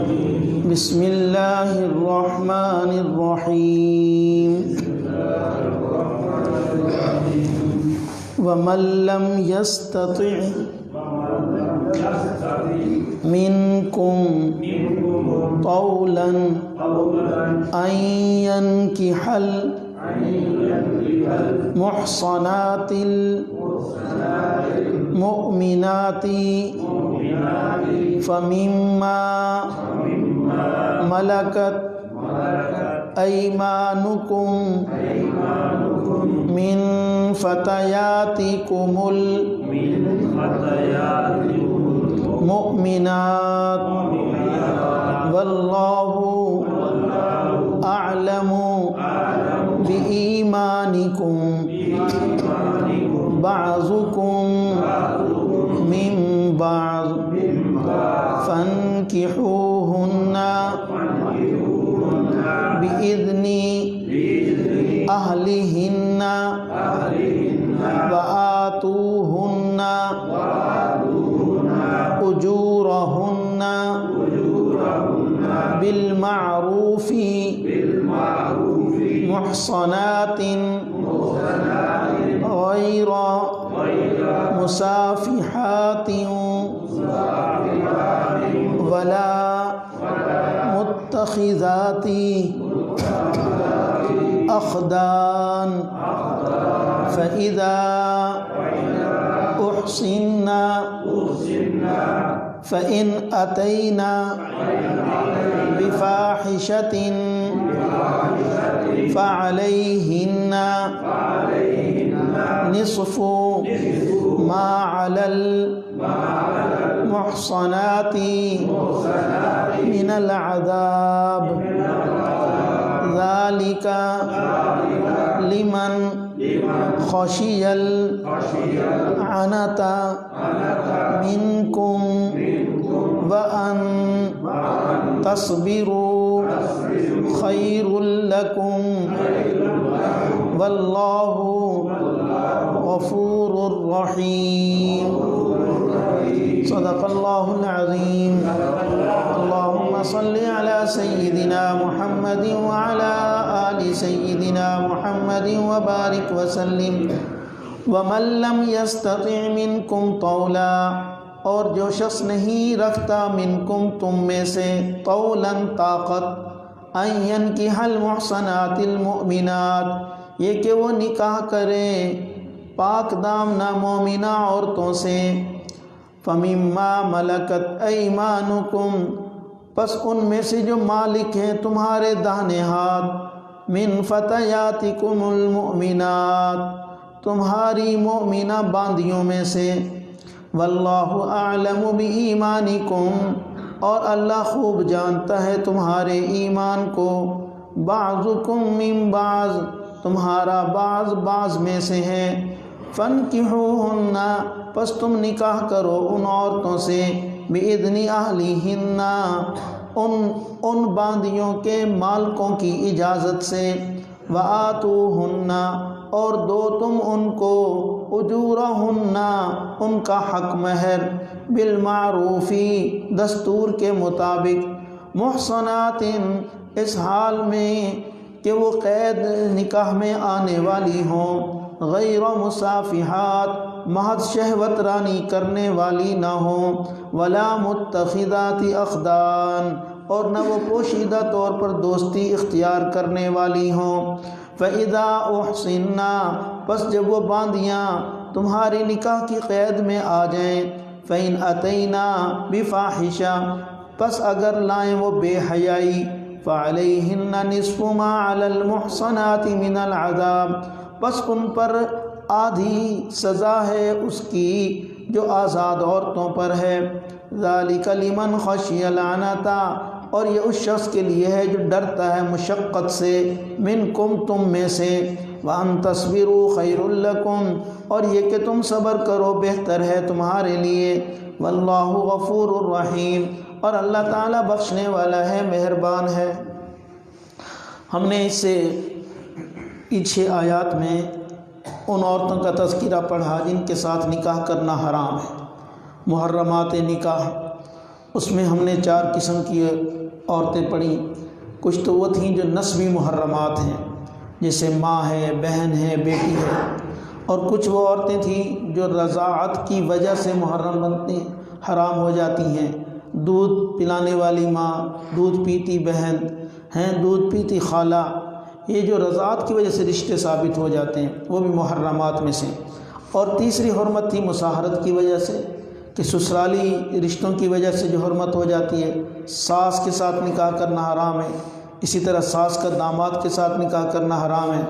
بسم اللہ الرحمن الرحیم ومن لم يستطع منکم طولا ان ينكح المحصنات المؤمنات فمما ملكت أيمانكم من فتياتكم المؤمنات والله أعلم بإيمانكم بعضكم من بعض فانكحوهن بإذن أهلهن وآتوهن أجورهن بالمعروف محصنات غير مسافحات ولا متخذات أخدان فإذا أحصنا فإن أتينا بفاحشة فعليهن نصف ما على المحصنات من العذاب ذلك لمن خشي العنة منكم وأن تصبروا خير لكم والله غفور رحيم صدق الله العظيم اللهم صل على سيدنا محمد وعلى آل سيدنا محمد وبارك وسلم ومن لم يستطع منكم طولا اور جو شخص نہیں رکھتا منکم تم میں سے طولا طاقت ان ينكح المحصنات المؤمنات یہ کہ وہ نکاح کرے پاک دامنہ مومنہ عورتوں سے فَمِمَّا مَلَكَتْ أَيْمَانُكُمْ پس ان میں سے جو مالک ہیں تمہارے داہنے ہاتھ من فتياتكم المؤمنات تمہاری مؤمنہ باندیوں میں سے واللہ اعلم بإیمانکم اور اللہ خوب جانتا ہے تمہارے ایمان کو بعضکم من بعض تمہارا بعض میں سے ہے فانکحوہن پس تم نکاح کرو ان عورتوں سے بإذن اہلہن ان باندیوں کے مالکوں کی اجازت سے وآتوہن اور دو تم ان کو اجورہن ان کا حق مہر بالمعروفی دستور کے مطابق محصنات اس حال میں کہ وہ قید نکاح میں آنے والی ہوں غیر مسافحات محض شہوت رانی کرنے والی نہ ہوں ولا متخذات اخدان اور نہ وہ پوشیدہ طور پر دوستی اختیار کرنے والی ہوں فَإِذَا أُحْصِنَّا پس جب وہ باندیاں تمہاری نکاح کی قید میں آ جائیں فَإِنْ أَتَيْنَا بِفَاحِشَةٍ پس اگر لائیں وہ بے حیائی فَعَلَيْهِنَّ نِصْفُ مَا عَلَى الْمُحْصَنَاتِ مِنَ الْعَذَابِ پس ان پر آدھی سزا ہے اس کی جو آزاد عورتوں پر ہے ذَلِكَ لِمَنْ خَشِيَ الْعَنَتَ اور یہ اس شخص کے لیے ہے جو ڈرتا ہے مشقت سے منکم تم میں سے وَأَن تَصْبِرُوا خَيْرٌ لَكُمْ اور یہ کہ تم صبر کرو بہتر ہے تمہارے لیے واللہ غفور الرحیم اور اللہ تعالیٰ بخشنے والا ہے مہربان ہے۔ ہم نے اس سے پیچھے آیات میں ان عورتوں کا تذکرہ پڑھا جن کے ساتھ نکاح کرنا حرام ہے، محرمات نکاح، اس میں ہم نے 4 قسم کی عورتیں پڑھی۔ کچھ تو وہ تھیں جو نسبی محرمات ہیں، جیسے ماں ہے، بہن ہے، بیٹی ہے، اور کچھ وہ عورتیں تھیں جو رضاعت کی وجہ سے محرم بنتی حرام ہو جاتی ہیں، دودھ پلانے والی ماں، دودھ پیتی بہن ہیں، دودھ پیتی خالہ، یہ جو رضاعت کی وجہ سے رشتے ثابت ہو جاتے ہیں وہ بھی محرمات میں سے۔ اور تیسری حرمت تھی مصاہرت کی وجہ سے، کہ سسرالی رشتوں کی وجہ سے جو حرمت ہو جاتی ہے، ساس کے ساتھ نکاح کرنا حرام ہے، اسی طرح ساس کا داماد کے ساتھ نکاح کرنا حرام ہے۔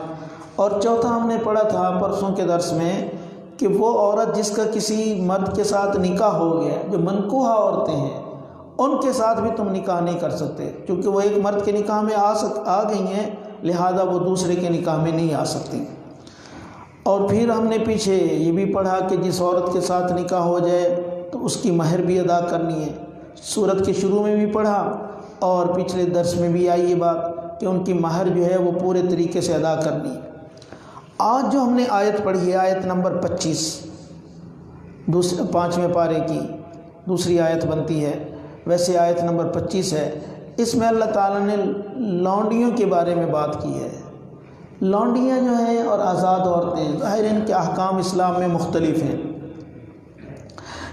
اور چوتھا ہم نے پڑھا تھا پرسوں کے درس میں کہ وہ عورت جس کا کسی مرد کے ساتھ نکاح ہو گیا، جو منکوحہ عورتیں ہیں، ان کے ساتھ بھی تم نکاح نہیں کر سکتے، کیونکہ وہ ایک مرد کے نکاح میں آ گئی ہیں، لہذا وہ دوسرے کے نکاح میں نہیں آ سکتی۔ اور پھر ہم نے پیچھے یہ بھی پڑھا کہ جس عورت کے ساتھ نکاح ہو جائے تو اس کی مہر بھی ادا کرنی ہے، سورت کے شروع میں بھی پڑھا اور پچھلے درس میں بھی آئی یہ بات کہ ان کی مہر جو ہے وہ پورے طریقے سے ادا کرنی ہے۔ آج جو ہم نے آیت پڑھی ہے، آیت نمبر 25، 5ویں پارے کی دوسری آیت بنتی ہے، ویسے آیت نمبر 25 ہے۔ اس میں اللہ تعالیٰ نے لونڈیوں کے بارے میں بات کی ہے۔ لونڈیاں جو ہیں اور آزاد عورتیں، ظاہر ان کے احکام اسلام میں مختلف ہیں۔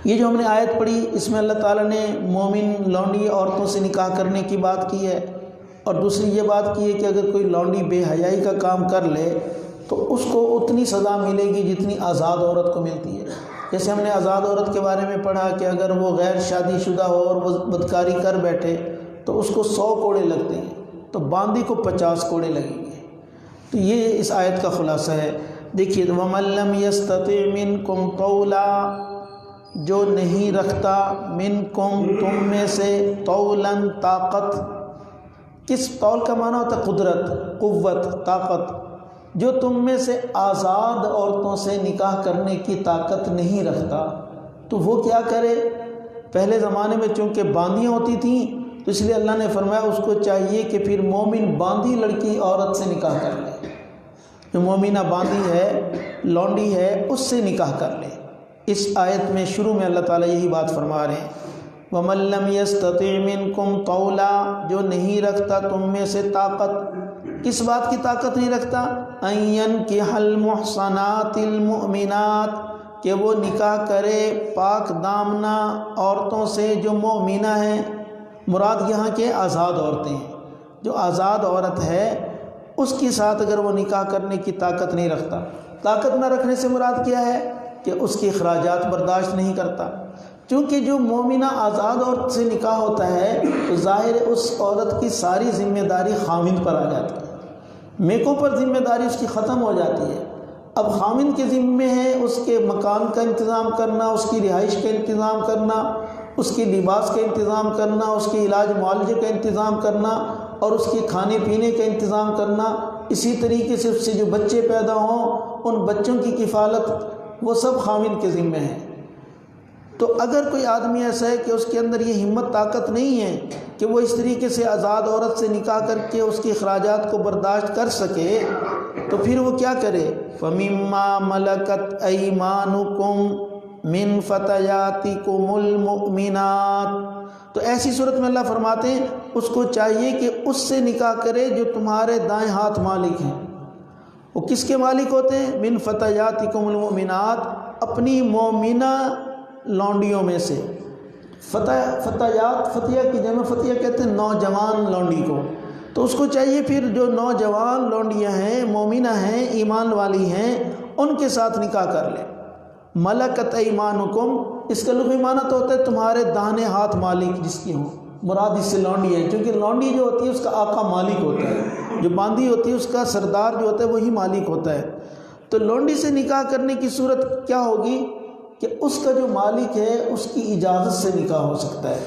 یہ جو ہم نے آیت پڑھی اس میں اللہ تعالیٰ نے مومن لونڈی عورتوں سے نکاح کرنے کی بات کی ہے، اور دوسری یہ بات کی ہے کہ اگر کوئی لونڈی بے حیائی کا کام کر لے تو اس کو اتنی سزا ملے گی جتنی آزاد عورت کو ملتی ہے۔ جیسے ہم نے آزاد عورت کے بارے میں پڑھا کہ اگر وہ غیر شادی شدہ ہو اور وہ بدکاری کر بیٹھے تو اس کو 100 کوڑے لگتے ہیں، تو باندی کو 50 کوڑے لگیں گے۔ تو یہ اس آیت کا خلاصہ ہے۔ دیکھیے وَمَن لَّمْ يَسْتَطِعْ مِنكُمْ طَوْلًا، جو نہیں رکھتا منکم تم میں سے طولاً طاقت، کس طول کا معنی ہوتا ہے؟ قدرت، قوت، طاقت، جو تم میں سے آزاد عورتوں سے نکاح کرنے کی طاقت نہیں رکھتا، تو وہ کیا کرے؟ پہلے زمانے میں چونکہ باندیاں ہوتی تھیں تو اس لیے اللہ نے فرمایا اس کو چاہیے کہ پھر مومن باندی لڑکی عورت سے نکاح کر لے، جو مومنہ باندی ہے، لونڈی ہے، اس سے نکاح کر لے۔ اس آیت میں شروع میں اللہ تعالیٰ یہی بات فرما رہے ہیں، وَمَن لَّمْ يَسْتَطِعْ مِنكُمْ طَوْلًا، جو نہیں رکھتا تم میں سے طاقت، کس بات کی طاقت نہیں رکھتا؟ أَن يَنكِحَ الْمُحْصَنَاتِ الْمُؤْمِنَاتِ، کہ وہ نکاح کرے پاک دامنہ عورتوں سے جو مؤمنہ ہیں۔ مراد یہاں کے آزاد عورتیں ہیں، جو آزاد عورت ہے اس کے ساتھ اگر وہ نکاح کرنے کی طاقت نہیں رکھتا۔ طاقت نہ رکھنے سے مراد کیا ہے؟ کہ اس کے اخراجات برداشت نہیں کرتا، چونکہ جو مومنہ آزاد عورت سے نکاح ہوتا ہے تو ظاہر اس عورت کی ساری ذمہ داری خاوند پر آ جاتی ہے، میکوں پر ذمہ داری اس کی ختم ہو جاتی ہے۔ اب خاوند کے ذمے ہے اس کے مکان کا انتظام کرنا، اس کی رہائش کا انتظام کرنا، اس کے لباس کا انتظام کرنا، اس کے علاج معالجے کا انتظام کرنا، اور اس کے کھانے پینے کا انتظام کرنا۔ اسی طریقے سے اس سے جو بچے پیدا ہوں ان بچوں کی کفالت وہ سب خاوند کے ذمے ہیں۔ تو اگر کوئی آدمی ایسا ہے کہ اس کے اندر یہ ہمت طاقت نہیں ہے کہ وہ اس طریقے سے آزاد عورت سے نکاح کر کے اس کے اخراجات کو برداشت کر سکے، تو پھر وہ کیا کرے؟ فَمِمَّا مَلَكَتْ أَيْمَانُكُمْ مِنْ فَتَيَاتِكُمُ الْمُؤْمِنَاتِ، تو ایسی صورت میں اللہ فرماتے ہیں اس کو چاہیے کہ اس سے نکاح کرے جو تمہارے دائیں ہاتھ مالک ہیں۔ وہ کس کے مالک ہوتے ہیں؟ من فتیاتکم المؤمنات، اپنی مومنہ لونڈیوں میں سے۔ فتیات، فتیہ کی جمع فتیہ کہتے ہیں نوجوان لونڈی کو، تو اس کو چاہیے پھر جو نوجوان لونڈیاں ہیں، مومنہ ہیں، ایمان والی ہیں، ان کے ساتھ نکاح کر لے۔ ملکت ایمانکم، اس کا لغوی معنی تو ہوتا ہے تمہارے داہنے ہاتھ مالک جس کی ہوں، مراد اس سے لونڈی ہے، کیونکہ لونڈی جو ہوتی ہے اس کا آقا مالک ہوتا ہے، جو باندی ہوتی ہے اس کا سردار جو ہوتا ہے وہی مالک ہوتا ہے۔ تو لونڈی سے نکاح کرنے کی صورت کیا ہوگی کہ اس کا جو مالک ہے اس کی اجازت سے نکاح ہو سکتا ہے۔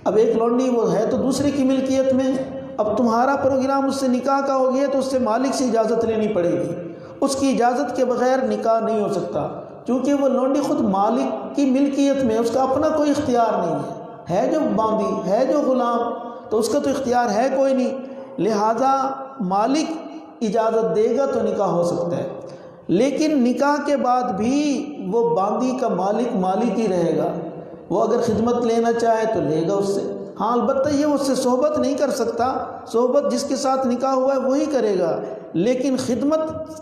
اب ایک لونڈی وہ ہے تو دوسرے کی ملکیت میں، اب تمہارا پروگرام اس سے نکاح کا ہو گیا تو اس سے مالک سے اجازت لینی پڑے گی، اس کی اجازت کے بغیر نکاح نہیں ہو سکتا، کیونکہ وہ لونڈی خود مالک کی ملکیت میں، اس کا اپنا کوئی اختیار نہیں ہے جو باندی ہے، جو غلام، تو اس کا تو اختیار ہے کوئی نہیں، لہذا مالک اجازت دے گا تو نکاح ہو سکتا ہے۔ لیکن نکاح کے بعد بھی وہ باندی کا مالک مالک ہی رہے گا، وہ اگر خدمت لینا چاہے تو لے گا اس سے، ہاں البتہ یہ اس سے صحبت نہیں کر سکتا، صحبت جس کے ساتھ نکاح ہوا ہے وہی کرے گا، لیکن خدمت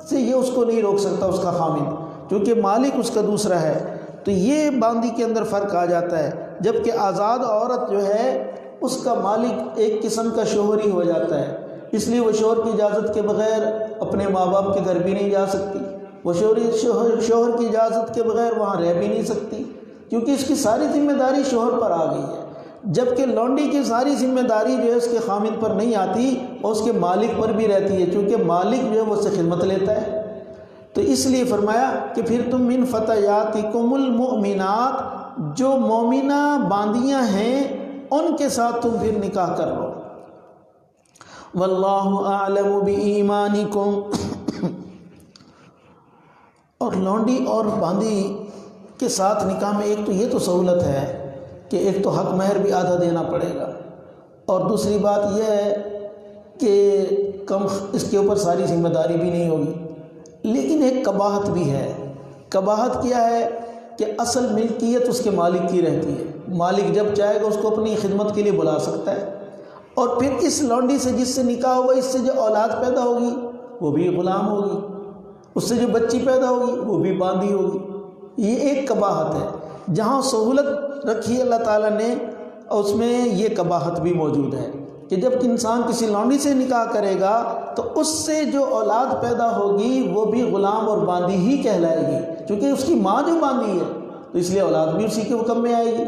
سے یہ اس کو نہیں روک سکتا اس کا خامند، کیونکہ مالک اس کا دوسرا ہے۔ تو یہ باندی کے اندر فرق آ جاتا ہے، جبکہ آزاد عورت جو ہے اس کا مالک ایک قسم کا شوہر ہی ہو جاتا ہے، اس لیے وہ شوہر کی اجازت کے بغیر اپنے ماں باپ کے گھر بھی نہیں جا سکتی، وہ شوہر کی اجازت کے بغیر وہاں رہ بھی نہیں سکتی، کیونکہ اس کی ساری ذمہ داری شوہر پر آ گئی ہے، جبکہ لونڈی کی ساری ذمہ داری جو ہے اس کے خامند پر نہیں آتی اور اس کے مالک پر بھی رہتی ہے، چونکہ مالک جو ہے وہ اس سے خدمت لیتا ہے۔ تو اس لیے فرمایا کہ پھر تم من فتیاتکم المؤمنات، جو مومنہ باندیاں ہیں ان کے ساتھ تم پھر نکاح کر لو۔ واللہ اعلم بایمانکم، اور لونڈی اور باندی کے ساتھ نکاح میں ایک تو یہ تو سہولت ہے کہ ایک تو حق مہر بھی آدھا دینا پڑے گا، اور دوسری بات یہ ہے کہ کم اس کے اوپر ساری ذمہ داری بھی نہیں ہوگی، لیکن ایک قباحت بھی ہے۔ قباحت کیا ہے کہ اصل ملکیت اس کے مالک کی رہتی ہے، مالک جب چاہے گا اس کو اپنی خدمت کے لیے بلا سکتا ہے، اور پھر اس لونڈی سے جس سے نکاح ہوگا اس سے جو اولاد پیدا ہوگی وہ بھی غلام ہوگی، اس سے جو بچی پیدا ہوگی وہ بھی باندھی ہوگی۔ یہ ایک قباحت ہے، جہاں سہولت رکھی اللہ تعالیٰ نے اس میں یہ قباحت بھی موجود ہے کہ جب انسان کسی لونڈی سے نکاح کرے گا تو اس سے جو اولاد پیدا ہوگی وہ بھی غلام اور باندھی ہی کہلائے گی، چونکہ اس کی ماں جو باندھی ہے تو اس لیے اولاد بھی اسی کے حکم میں آئے گی،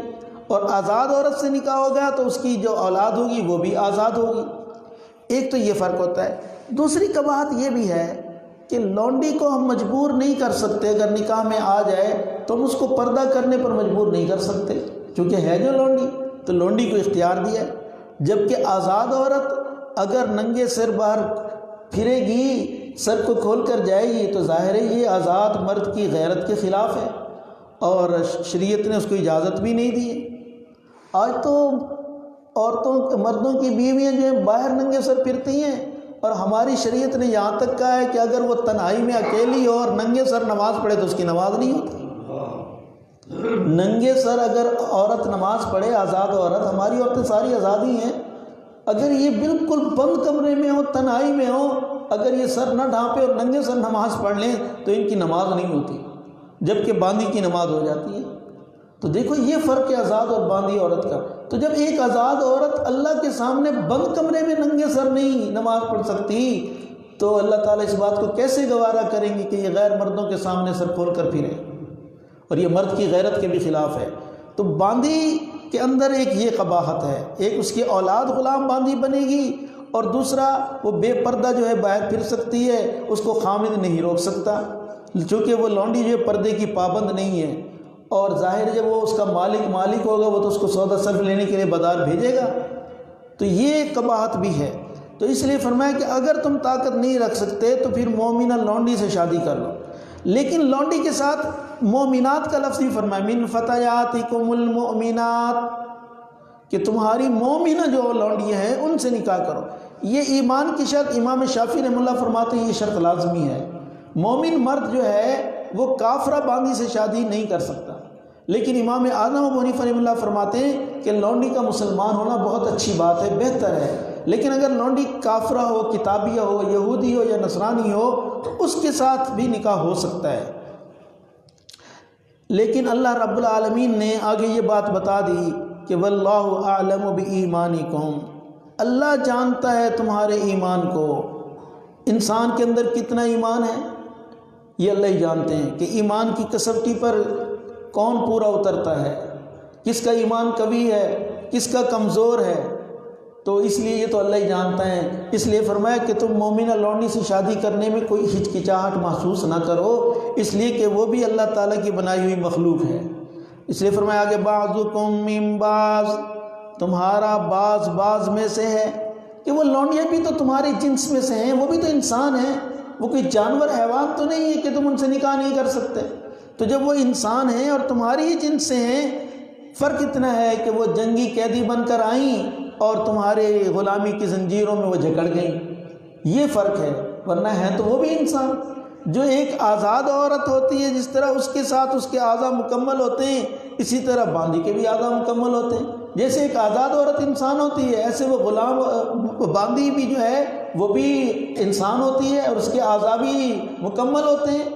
اور آزاد عورت سے نکاح ہو گیا تو اس کی جو اولاد ہوگی وہ بھی آزاد ہوگی۔ ایک تو یہ فرق ہوتا ہے۔ دوسری قباحت یہ بھی ہے کہ لونڈی کو ہم مجبور نہیں کر سکتے، اگر نکاح میں آ جائے تو ہم اس کو پردہ کرنے پر مجبور نہیں کر سکتے، چونکہ ہے جو لونڈی تو لونڈی کو اختیار دیا ہے، جبکہ آزاد عورت اگر ننگے سر باہر پھرے گی، سر کو کھول کر جائے گی تو ظاہر ہے یہ آزاد مرد کی غیرت کے خلاف ہے، اور شریعت نے اس کو اجازت بھی نہیں دی ہے۔ آج تو عورتوں مردوں کی بیویاں جو ہیں باہر ننگے سر پھرتی ہیں، اور ہماری شریعت نے یہاں تک کہا ہے کہ اگر وہ تنہائی میں اکیلی ہو اور ننگے سر نماز پڑھے تو اس کی نماز نہیں ہوتی۔ ننگے سر اگر عورت نماز پڑھے، آزاد عورت، ہماری عورتیں ساری آزادی ہیں، اگر یہ بالکل بند کمرے میں ہو، تنہائی میں ہو، اگر یہ سر نہ ڈھانپے اور ننگے سر نماز پڑھ لیں تو ان کی نماز نہیں ہوتی، جبکہ باندھی کی نماز ہو جاتی ہے۔ تو دیکھو یہ فرق ہے آزاد اور باندھی عورت کا۔ تو جب ایک آزاد عورت اللہ کے سامنے بند کمرے میں ننگے سر نہیں نماز پڑھ سکتی تو اللہ تعالیٰ اس بات کو کیسے گوارا کریں گے کہ یہ غیر مردوں کے سامنے سر کھول کر پھرے، اور یہ مرد کی غیرت کے بھی خلاف ہے۔ تو باندھی کے اندر ایک یہ قباحت ہے، ایک اس کی اولاد غلام باندھی بنے گی، اور دوسرا وہ بے پردہ جو ہے باہر پھر سکتی ہے، اس کو خامد نہیں روک سکتا، چونکہ وہ لونڈی جو ہے پردے کی پابند نہیں ہے، اور ظاہر جب وہ اس کا مالک ہوگا وہ تو اس کو سودا صرف لینے کے لیے بازار بھیجے گا۔ تو یہ قباحت بھی ہے۔ تو اس لیے فرمایا کہ اگر تم طاقت نہیں رکھ سکتے تو پھر مومنہ لونڈی سے شادی کر لو، لیکن لونڈی کے ساتھ مومنات کا لفظ ہی فرمایا، من فتیاتکم المؤمنات، کہ تمہاری مومنہ جو لونڈیاں ہیں ان سے نکاح کرو۔ یہ ایمان کی شرط امام شافعی رحمہ اللہ فرماتے ہیں یہ شرط لازمی ہے۔ مومن مرد جو ہے وہ کافرہ باندھی سے شادی نہیں کر سکتا، لیکن امام اعظم ابو حنیفہ رحمہ اللہ فرماتے ہیں کہ لونڈی کا مسلمان ہونا بہت اچھی بات ہے، بہتر ہے، لیکن اگر لونڈی کافرہ ہو، کتابیہ ہو، یہودی ہو یا نصرانی ہو تو اس کے ساتھ بھی نکاح ہو سکتا ہے۔ لیکن اللہ رب العالمین نے آگے یہ بات بتا دی کہ واللہ اعلم بایمانکم، اللہ جانتا ہے تمہارے ایمان کو۔ انسان کے اندر کتنا ایمان ہے یہ اللہ ہی جانتے ہیں، کہ ایمان کی کسوٹی پر کون پورا اترتا ہے، کس کا ایمان قوی ہے، کس کا کمزور ہے، تو اس لیے یہ تو اللہ ہی جانتا ہے۔ اس لیے فرمایا کہ تم مومنہ لونڈی سے شادی کرنے میں کوئی ہچکچاہٹ محسوس نہ کرو، اس لیے کہ وہ بھی اللہ تعالیٰ کی بنائی ہوئی مخلوق ہے۔ اس لیے فرمایا آگے بعضکم من بعض، تمہارا بعض میں سے ہے، کہ وہ لونڈیاں بھی تو تمہاری جنس میں سے ہیں، وہ بھی تو انسان ہیں، وہ کوئی جانور حیوان تو نہیں ہے کہ تم ان سے نکاح نہیں کر سکتے۔ تو جب وہ انسان ہیں اور تمہاری ہی جنس سے ہیں، فرق اتنا ہے کہ وہ جنگی قیدی بن کر آئیں اور تمہارے غلامی کی زنجیروں میں وہ جکڑ گئیں، یہ فرق ہے، ورنہ ہیں تو وہ بھی انسان۔ جو ایک آزاد عورت ہوتی ہے جس طرح اس کے ساتھ اس کے اعضاء مکمل ہوتے ہیں، اسی طرح باندی کے بھی اعضاء مکمل ہوتے ہیں۔ جیسے ایک آزاد عورت انسان ہوتی ہے، ایسے وہ غلام باندی بھی جو ہے وہ بھی انسان ہوتی ہے اور اس کے اعضاء بھی مکمل ہوتے ہیں۔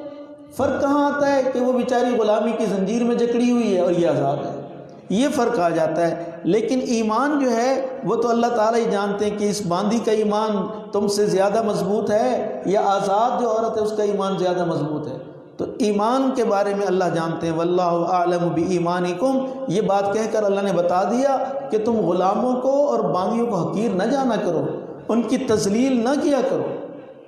فرق کہاں آتا ہے کہ وہ بیچاری غلامی کی زنجیر میں جکڑی ہوئی ہے اور یہ آزاد ہے، یہ فرق آ جاتا ہے۔ لیکن ایمان جو ہے وہ تو اللہ تعالیٰ ہی جانتے ہیں کہ اس باندی کا ایمان تم سے زیادہ مضبوط ہے یا آزاد جو عورت ہے اس کا ایمان زیادہ مضبوط ہے۔ تو ایمان کے بارے میں اللہ جانتے ہیں، واللہ اعلم بایمانکم، یہ بات کہہ کر اللہ نے بتا دیا کہ تم غلاموں کو اور باندیوں کو حقیر نہ جانا کرو، ان کی تذلیل نہ کیا کرو۔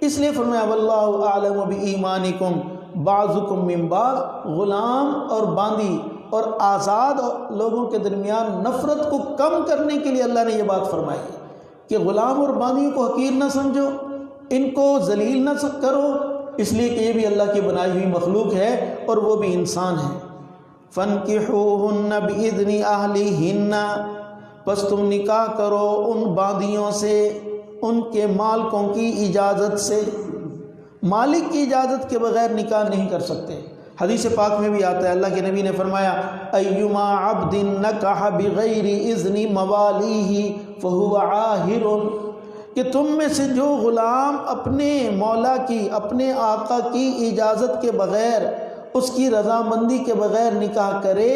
اس لیے فرمایا واللہ اعلم بایمانکم بعضکم من بعض، غلام اور باندی اور آزاد لوگوں کے درمیان نفرت کو کم کرنے کے لیے اللہ نے یہ بات فرمائی ہے کہ غلام اور باندیوں کو حقیر نہ سمجھو، ان کو ذلیل نہ کرو، اس لیے کہ یہ بھی اللہ کی بنائی ہوئی مخلوق ہے اور وہ بھی انسان ہے۔ فَانْكِحُوهُنَّ بِإِذْنِ أَهْلِهِنَّ، پس تم نکاح کرو ان باندیوں سے ان کے مالکوں کی اجازت سے، مالک کی اجازت کے بغیر نکاح نہیں کر سکتے۔ حدیث پاک میں بھی آتا ہے، اللہ کے نبی نے فرمایا ایما عبد نکح بغیر اذن موالیہ فہو عاہر، کہ تم میں سے جو غلام اپنے مولا کی، اپنے آقا کی اجازت کے بغیر، اس کی رضامندی کے بغیر نکاح کرے،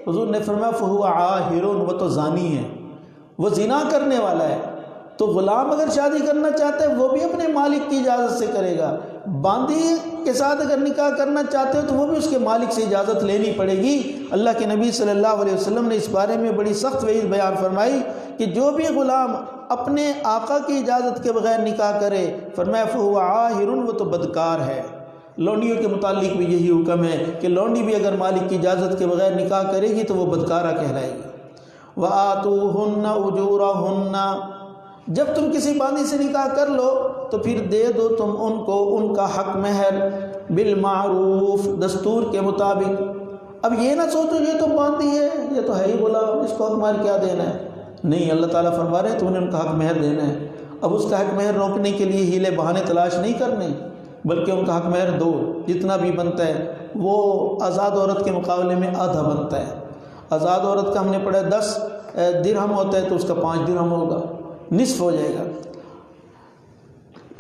حضور نے فرمایا فہو عاہر، وہ تو زانی ہے، وہ زنا کرنے والا ہے۔ تو غلام اگر شادی کرنا چاہتا ہے وہ بھی اپنے مالک کی اجازت سے کرے گا، باندی کے ساتھ اگر نکاح کرنا چاہتے ہو تو وہ بھی اس کے مالک سے اجازت لینی پڑے گی۔ اللہ کے نبی صلی اللہ علیہ وسلم نے اس بارے میں بڑی سخت وعید بیان فرمائی کہ جو بھی غلام اپنے آقا کی اجازت کے بغیر نکاح کرے، فرمایا فہو عاہر، وہ تو بدکار ہے۔ لونڈیوں کے متعلق بھی یہی حکم ہے کہ لونڈی بھی اگر مالک کی اجازت کے بغیر نکاح کرے گی تو وہ بدکارہ کہلائے گی۔ وآتوہن اجورہن، جب تم کسی باندی سے نکاح کر لو تو پھر دے دو تم ان کو ان کا حق مہر بالمعروف، دستور کے مطابق۔ اب یہ نہ سوچو یہ تو باندی ہے، یہ تو ہے ہی غلام، اس کو حق مہر کیا دینا ہے؟ نہیں، اللہ تعالیٰ فرما رہے ہیں تم نے ان کا حق مہر دینا ہے۔ اب اس کا حق مہر روکنے کے لیے ہیلے بہانے تلاش نہیں کرنے، بلکہ ان کا حق مہر دو، جتنا بھی بنتا ہے۔ وہ آزاد عورت کے مقابلے میں آدھا بنتا ہے۔ آزاد عورت کا ہم نے پڑھا 10 درہم ہوتا ہے تو اس کا 5 درہم ہوگا، نصف ہو جائے گا۔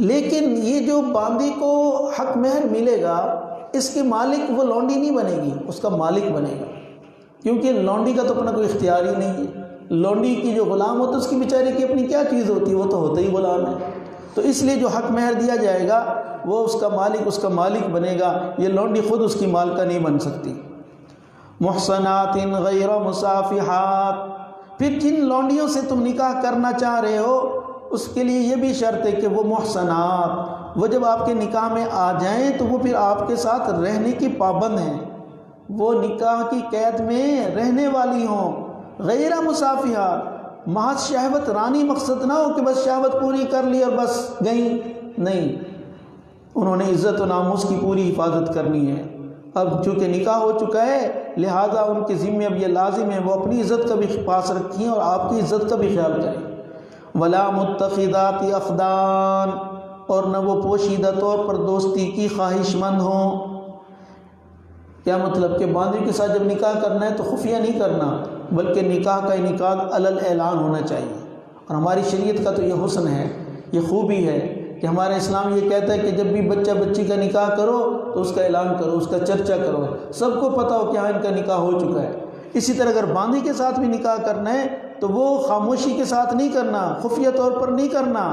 لیکن یہ جو باندی کو حق مہر ملے گا، اس کے مالک وہ لونڈی نہیں بنے گی، اس کا مالک بنے گا، کیونکہ لونڈی کا تو اپنا کوئی اختیار ہی نہیں ہے۔ لونڈی کی جو غلام ہوتا ہے اس کی بیچارے کی اپنی کیا چیز ہوتی ہے، وہ تو ہوتا ہی غلام ہے۔ تو اس لیے جو حق مہر دیا جائے گا وہ اس کا مالک بنے گا، یہ لونڈی خود اس کی مالکہ نہیں بن سکتی۔ محصنات غیر مصافحات، پھر جن لونڈیوں سے تم نکاح کرنا چاہ رہے ہو اس کے لیے یہ بھی شرط ہے کہ وہ محصنات، وہ جب آپ کے نکاح میں آ جائیں تو وہ پھر آپ کے ساتھ رہنے کی پابند ہیں، وہ نکاح کی قید میں رہنے والی ہوں۔ غیر مصافحات، محض شہوت رانی مقصد نہ ہو کہ بس شہوت پوری کر لی اور بس گئیں، نہیں، انہوں نے عزت و ناموس کی پوری حفاظت کرنی ہے۔ اب چونکہ نکاح ہو چکا ہے لہذا ان کے ذمے اب یہ لازم ہے وہ اپنی عزت کا بھی پاس رکھیں اور آپ کی عزت کا بھی خیال کریں۔ ولا متخذات اخدان، اور نہ وہ پوشیدہ طور پر دوستی کی خواہش مند ہوں۔ کیا مطلب کہ باندی کے ساتھ جب نکاح کرنا ہے تو خفیہ نہیں کرنا، بلکہ نکاح کا انعقاد علل اعلان ہونا چاہیے۔ اور ہماری شریعت کا تو یہ حسن ہے، یہ خوبی ہے کہ ہمارا اسلام یہ کہتا ہے کہ جب بھی بچہ بچی کا نکاح کرو تو اس کا اعلان کرو، اس کا چرچا کرو، سب کو پتہ ہو کہ ہاں ان کا نکاح ہو چکا ہے۔ اسی طرح اگر باندی کے ساتھ بھی نکاح کرنا ہے تو وہ خاموشی کے ساتھ نہیں کرنا، خفیہ طور پر نہیں کرنا،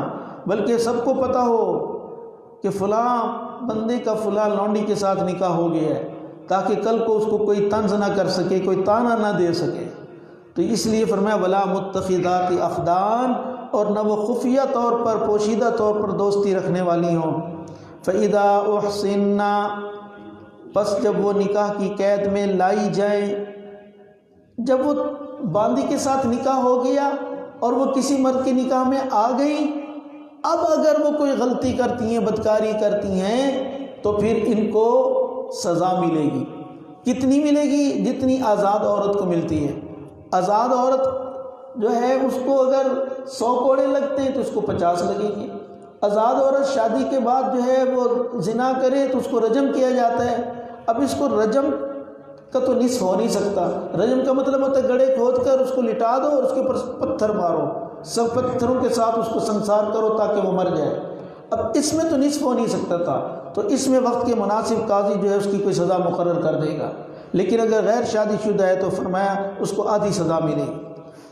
بلکہ سب کو پتہ ہو کہ فلاں بندے کا فلاں لونڈی کے ساتھ نکاح ہو گیا ہے، تاکہ کل کو اس کو کوئی طنز نہ کر سکے، کوئی تانا نہ دے سکے۔ تو اس لیے فرمایا ولا متخذات اخدان، اور نہ وہ خفیہ طور پر پوشیدہ طور پر دوستی رکھنے والی ہوں۔ فَإِذَا أُحْصِنَّ، پس جب وہ نکاح کی قید میں لائی جائیں، جب وہ باندی کے ساتھ نکاح ہو گیا اور وہ کسی مرد کے نکاح میں آ گئی، اب اگر وہ کوئی غلطی کرتی ہیں، بدکاری کرتی ہیں تو پھر ان کو سزا ملے گی۔ کتنی ملے گی؟ جتنی آزاد عورت کو ملتی ہے۔ آزاد عورت جو ہے اس کو اگر 100 کوڑے لگتے ہیں تو اس کو 50 لگیں گے، آزاد عورت شادی کے بعد جو ہے وہ زنا کرے تو اس کو رجم کیا جاتا ہے۔ اب اس کو رجم کا تو نصف ہو نہیں سکتا۔ رجم کا مطلب ہوتا ہے گڑھے کھود کر اس کو لٹا دو اور اس کے اوپر پتھر مارو، سب پتھروں کے ساتھ اس کو سنسار کرو تاکہ وہ مر جائے۔ اب اس میں تو نصف ہو نہیں سکتا تھا، تو اس میں وقت کے مناسب قاضی جو ہے اس کی کوئی سزا مقرر کر دے گا، لیکن اگر غیر شادی شدہ ہے تو فرمایا اس کو آدھی سزا ملے گی۔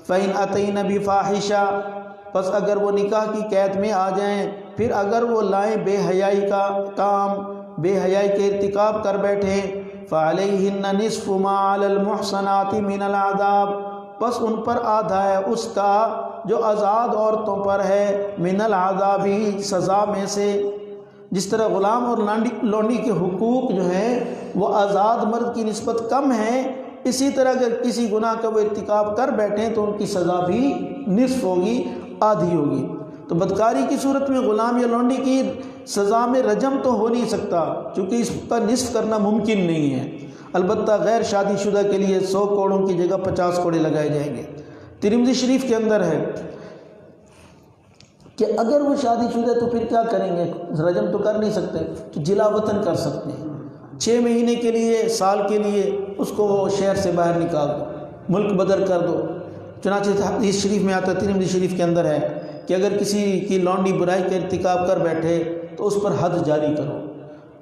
فَإِنْ أَتَيْنَ بِفَاحِشَةٍ، پس اگر وہ نکاح کی قید میں آ جائیں، پھر اگر وہ لائیں بے حیائی کا کام، بے حیائی کے ارتکاب کر بیٹھیں، فَعَلَيْهِنَّ نِصْفُ مَا عَلَى الْمُحْصَنَاتِ مِنَ الْعَذَابِ، بس ان پر آدھا ہے اس کا جو آزاد عورتوں پر ہے، من العذاب سزا میں سے۔ جس طرح غلام اور لونڈی کے حقوق جو ہیں وہ آزاد مرد کی نسبت کم ہیں، اسی طرح اگر کسی گناہ کا وہ ارتکاب کر بیٹھیں تو ان کی سزا بھی نصف ہوگی، آدھی ہوگی۔ تو بدکاری کی صورت میں غلام یا لونڈی کی سزا میں رجم تو ہو نہیں سکتا، چونکہ اس کا نصف کرنا ممکن نہیں ہے۔ البتہ غیر شادی شدہ کے لیے 100 کوڑوں کی جگہ 50 کوڑے لگائے جائیں گے۔ ترمذی شریف کے اندر ہے کہ اگر وہ شادی شدہ تو پھر کیا کریں گے؟ رجم تو کر نہیں سکتے، تو جلا وطن کر سکتے ہیں۔ 6 مہینے کے لیے، سال کے لیے اس کو شہر سے باہر نکال دو، ملک بدر کر دو۔ چنانچہ حدیث شریف میں آتا ہے، ترمذی شریف کے اندر ہے کہ اگر کسی کی لونڈی برائی کا ارتکاب کر بیٹھے تو اس پر حد جاری کرو،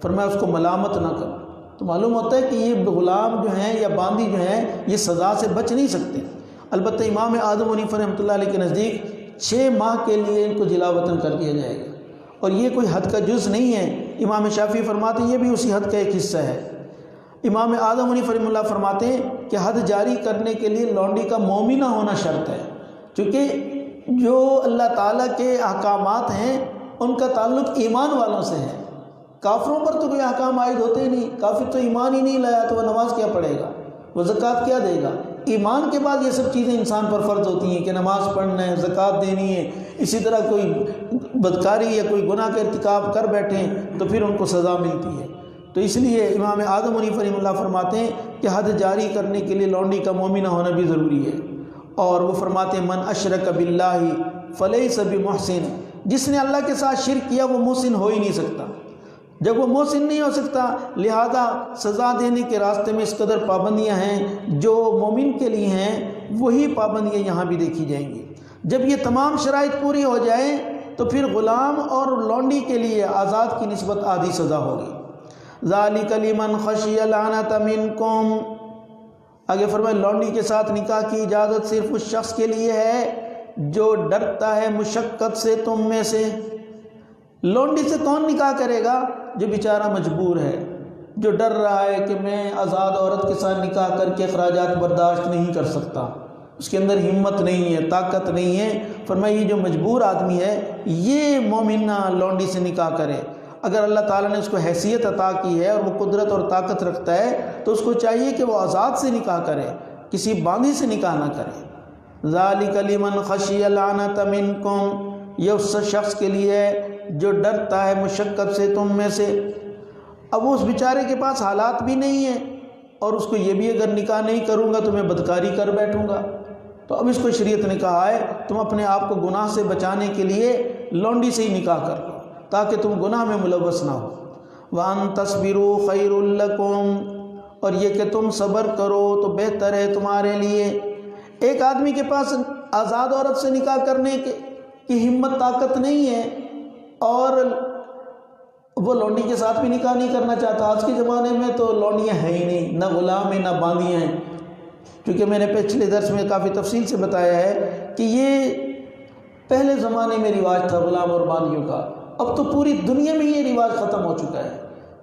فرمایا اس کو ملامت نہ کرو۔ تو معلوم ہوتا ہے کہ یہ غلام جو ہیں یا باندی جو ہیں یہ سزا سے بچ نہیں سکتے۔ البتہ امام اعظم حنیفہ رحمۃ اللہ علیہ کے نزدیک 6 ماہ کے لیے ان کو جلا وطن کر دیا جائے گا، اور یہ کوئی حد کا جز نہیں ہے۔ امام شافعی فرماتے ہیں یہ بھی اسی حد کا ایک حصہ ہے۔ امام اعظم حنیفہ رحمۃ اللہ فرماتے ہیں کہ حد جاری کرنے کے لیے لونڈی کا مومنہ ہونا شرط ہے، چونکہ جو اللہ تعالیٰ کے احکامات ہیں ان کا تعلق ایمان والوں سے ہے۔ کافروں پر تو کوئی احکام عائد ہوتے ہی نہیں، کافر تو ایمان ہی نہیں لایا تو وہ نماز کیا پڑھے گا، وہ زکوٰۃ کیا دے گا؟ ایمان کے بعد یہ سب چیزیں انسان پر فرض ہوتی ہیں کہ نماز پڑھنا ہے، زکوٰۃ دینی ہے۔ اسی طرح کوئی بدکاری یا کوئی گناہ کا ارتکاب کر بیٹھیں تو پھر ان کو سزا ملتی ہے۔ تو اس لیے امام اعظم حنیفہ رحمۃ اللہ فرماتے ہیں کہ حد جاری کرنے کے لیے لونڈی کا مومنہ ہونا بھی ضروری ہے۔ اور وہ فرماتے ہیں من اشرک باللہ فلیس بمحسن، جس نے اللہ کے ساتھ شرک کیا وہ محسن ہو ہی نہیں سکتا۔ جب وہ محسن نہیں ہو سکتا، لہذا سزا دینے کے راستے میں اس قدر پابندیاں ہیں جو مومن کے لیے ہیں، وہی پابندیاں یہاں بھی دیکھی جائیں گی۔ جب یہ تمام شرائط پوری ہو جائیں تو پھر غلام اور لونڈی کے لیے آزاد کی نسبت آدھی سزا ہوگی۔ ذالک لمن خشی العنۃ منکم، آگے فرمائے لونڈی کے ساتھ نکاح کی اجازت صرف اس شخص کے لیے ہے جو ڈرتا ہے مشقت سے تم میں سے۔ لونڈی سے کون نکاح کرے گا؟ جو بیچارہ مجبور ہے، جو ڈر رہا ہے کہ میں آزاد عورت کے ساتھ نکاح کر کے اخراجات برداشت نہیں کر سکتا، اس کے اندر ہمت نہیں ہے، طاقت نہیں ہے۔ فرمایا یہ جو مجبور آدمی ہے یہ مومنہ لونڈی سے نکاح کرے۔ اگر اللہ تعالیٰ نے اس کو حیثیت عطا کی ہے اور وہ قدرت اور طاقت رکھتا ہے تو اس کو چاہیے کہ وہ آزاد سے نکاح کرے، کسی باندھی سے نکاح نہ کرے۔ ذالک لمن خشی العنۃ منکم، یہ اس شخص کے لیے ہے جو ڈرتا ہے مشقت سے تم میں سے۔ اب اس بیچارے کے پاس حالات بھی نہیں ہیں اور اس کو یہ بھی اگر نکاح نہیں کروں گا تو میں بدکاری کر بیٹھوں گا، تو اب اس کو شریعت نے کہا ہے تم اپنے آپ کو گناہ سے بچانے کے لیے لونڈی سے ہی نکاح کر لو تاکہ تم گناہ میں ملوث نہ ہو۔ وَأَن تَصْبِرُوا خَيْرٌ لَكُمْ، اور یہ کہ تم صبر کرو تو بہتر ہے تمہارے لیے۔ ایک آدمی کے پاس آزاد عورت سے نکاح کرنے کی ہمت طاقت نہیں ہے اور وہ لونڈی کے ساتھ بھی نکاح نہیں کرنا چاہتا۔ آج کے زمانے میں تو لونڈیاں ہیں ہی نہیں، نہ غلام ہیں نہ باندیاں ہیں، کیونکہ میں نے پچھلے درس میں کافی تفصیل سے بتایا ہے کہ یہ پہلے زمانے میں رواج تھا غلام اور باندیوں کا، اب تو پوری دنیا میں یہ رواج ختم ہو چکا ہے،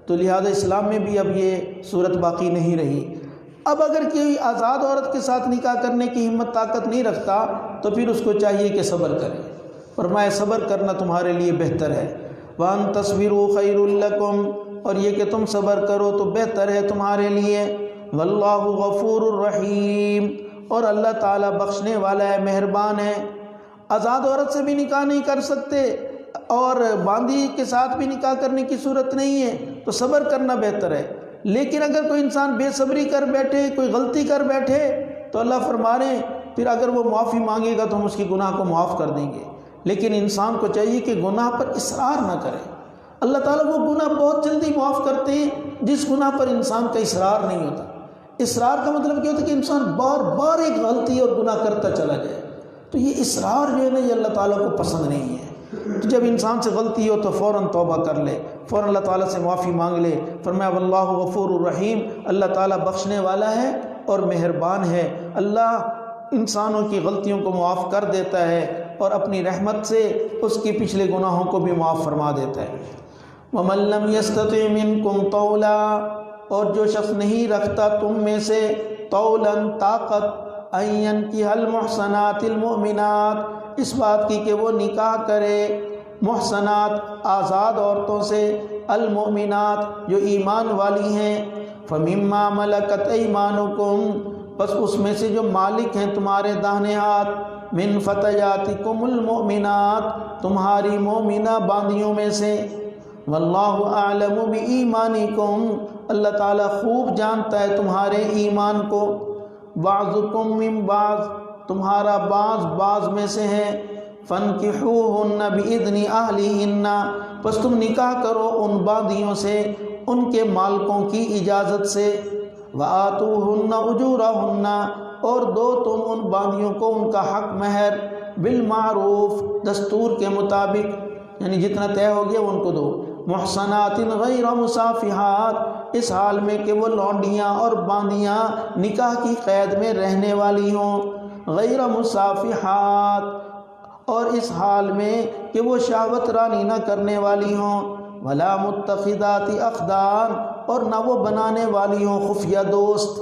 تو لہذا اسلام میں بھی اب یہ صورت باقی نہیں رہی۔ اب اگر کوئی آزاد عورت کے ساتھ نکاح کرنے کی ہمت طاقت نہیں رکھتا تو پھر اس کو چاہیے کہ صبر کرے۔ فرمایا صبر کرنا تمہارے لیے بہتر ہے۔ وَأَن تَصْبِرُوا خَيْرٌ لَكُمْ، اور یہ کہ تم صبر کرو تو بہتر ہے تمہارے لیے۔ وَاللَّهُ غَفُورٌ رَحِيمٌ، اور اللہ تعالیٰ بخشنے والا ہے، مہربان ہے۔ آزاد عورت سے بھی نکاح نہیں کر سکتے اور باندی کے ساتھ بھی نکاح کرنے کی صورت نہیں ہے تو صبر کرنا بہتر ہے۔ لیکن اگر کوئی انسان بے صبری کر بیٹھے، کوئی غلطی کر بیٹھے تو اللہ فرما رہے ہیں پھر اگر وہ معافی مانگے گا تو ہم اس کی گناہ کو معاف کر دیں گے، لیکن انسان کو چاہیے کہ گناہ پر اصرار نہ کرے۔ اللہ تعالیٰ وہ گناہ بہت جلدی معاف کرتے ہیں جس گناہ پر انسان کا اصرار نہیں ہوتا۔ اصرار کا مطلب کیا ہوتا ہے کہ انسان بار بار ایک غلطی اور گناہ کرتا چلا جائے، تو یہ اصرار جو ہے نا یہ اللہ تعالیٰ کو پسند نہیں ہے۔ تو جب انسان سے غلطی ہو تو فوراً توبہ کر لے، فوراً اللہ تعالیٰ سے معافی مانگ لے۔ فرمایا واللہ غفور الرحیم، اللہ تعالیٰ بخشنے والا ہے اور مہربان ہے۔ اللہ انسانوں کی غلطیوں کو معاف کر دیتا ہے اور اپنی رحمت سے اس کی پچھلے گناہوں کو بھی معاف فرما دیتا ہے۔ وَمَن لَّمْ يَسْتَطِعْ مِنكُمْ طَوْلًا، اور جو شخص نہیں رکھتا تم میں سے طولاً طاقت، أَن يَنكِحَ الْمُحْصَنَاتِ الْمُؤْمِنَاتِ، اس بات کی کہ وہ نکاح کرے محصنات آزاد عورتوں سے، المؤمنات جو ایمان والی ہیں، فَمِمَّا مَلَكَتْ أَيْمَانُكُمْ، بس اس میں سے جو مالک ہیں تمہارے داہنے ہاتھ، من فتياتكم المؤمنات، تمہاری مومنہ باندیوں میں سے، واللہ اعلم بایمانکم، اللہ تعالیٰ خوب جانتا ہے تمہارے ایمان کو، بعضکم من بعض، تمہارا بعض میں سے ہے، فانکحوہن باذن اہلہن، پس تم نکاح کرو ان باندیوں سے ان کے مالکوں کی اجازت سے، وآتوہن اجورہن، اور دو تم ان باندیوں کو ان کا حق مہر، بالمعروف، دستور کے مطابق، یعنی جتنا طے ہو گیا ان کو دو، محصنات غیر مصافحات، اس حال میں کہ وہ لونڈیاں اور باندیاں نکاح کی قید میں رہنے والی ہوں، غیر مصافحات، اور اس حال میں کہ وہ شہوت رانی نہ کرنے والی ہوں، ولا متخذات اخدان، اور نہ وہ بنانے والی ہوں خفیہ دوست،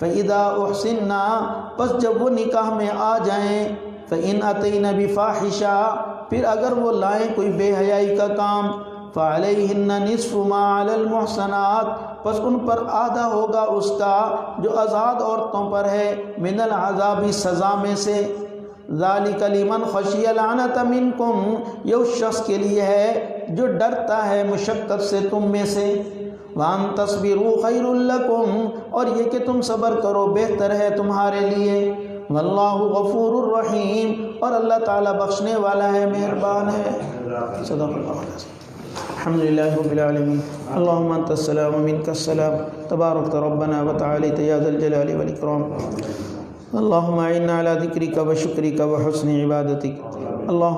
فَإِذَا أُحْسِنَّا، پس جب وہ نکاح میں آ جائیں، فَإِنْ أَتَيْنَ بِفَاحِشَةٍ، پھر اگر وہ لائیں کوئی بے حیائی کا کام، فَعَلَيْهِنَّ نِصْفُ مَا عَلَى الْمُحْصَنَاتِ، پس ان پر آدھا ہوگا اس کا جو آزاد عورتوں پر ہے، من العذاب، سزا میں سے، ذَلِكَ لِمَنْ خَشِيَ الْعَنَتَ مِنْكُمْ، یہ اس شخص کے لیے ہے جو ڈرتا ہے مشقت سے تم میں سے، وَأَن تَصْبِرُوا خَيْرٌ لَكُمْ، اور یہ کہ تم صبر کرو بہتر ہے تمہارے لیے، وَاللَّهُ غَفُورٌ الرحیم، اور اللہ تعالیٰ بخشنے والا ہے، مہربان ہے۔ صدق اللہ العظیم۔ الحمدللہ رب العالمین، اللہم انت السلام ومنک السلام، تبارکت ربنا وتعالیت یا ذا الجلال والاکرام، اللہم اعنا علی ذکرک وشکرک وحسن عبادتک، اللہم